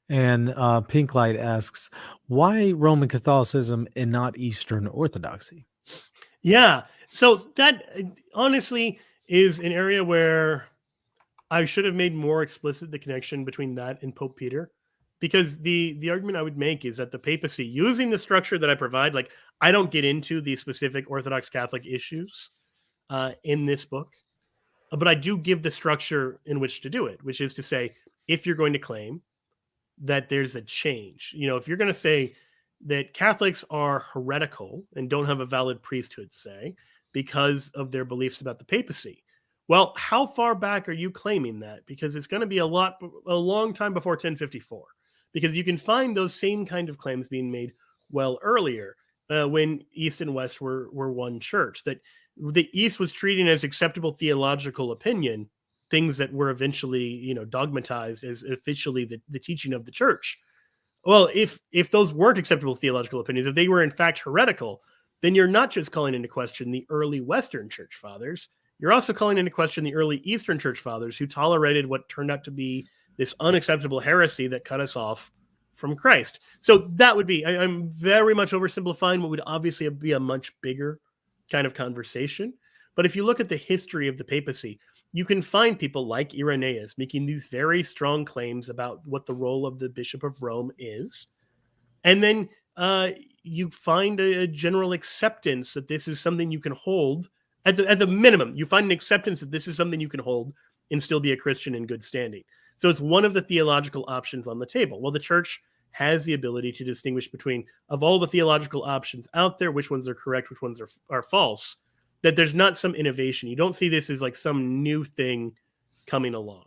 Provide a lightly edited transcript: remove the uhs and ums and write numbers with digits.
And Pink Light asks, why Roman Catholicism and not Eastern Orthodoxy? Yeah. So that honestly is an area where I should have made more explicit the connection between that and Pope Peter. Because the argument I would make is that the papacy, using the structure that I provide, like I don't get into the specific Orthodox Catholic issues in this book, but I do give the structure in which to do it, which is to say, if you're going to claim that there's a change, if you're going to say that Catholics are heretical and don't have a valid priesthood, say, because of their beliefs about the papacy, well, how far back are you claiming that? Because it's going to be a long time before 1054, because you can find those same kind of claims being made well earlier, when East and West were one church, that the East was treating as acceptable theological opinion things that were eventually, dogmatized as officially the teaching of the church. Well, if those weren't acceptable theological opinions, if they were in fact heretical, then you're not just calling into question the early Western church fathers, you're also calling into question the early Eastern church fathers who tolerated what turned out to be this unacceptable heresy that cut us off from Christ. So that would be, I'm very much oversimplifying what would obviously be a much bigger kind of conversation. But if you look at the history of the papacy, you can find people like Irenaeus making these very strong claims about what the role of the Bishop of Rome is. And then you find a general acceptance that this is something you can hold. At the minimum, you find an acceptance that this is something you can hold and still be a Christian in good standing. So it's one of the theological options on the table. Well, the church has the ability to distinguish between, of all the theological options out there, which ones are correct, which ones are false, that there's not some innovation. You don't see this as like some new thing coming along.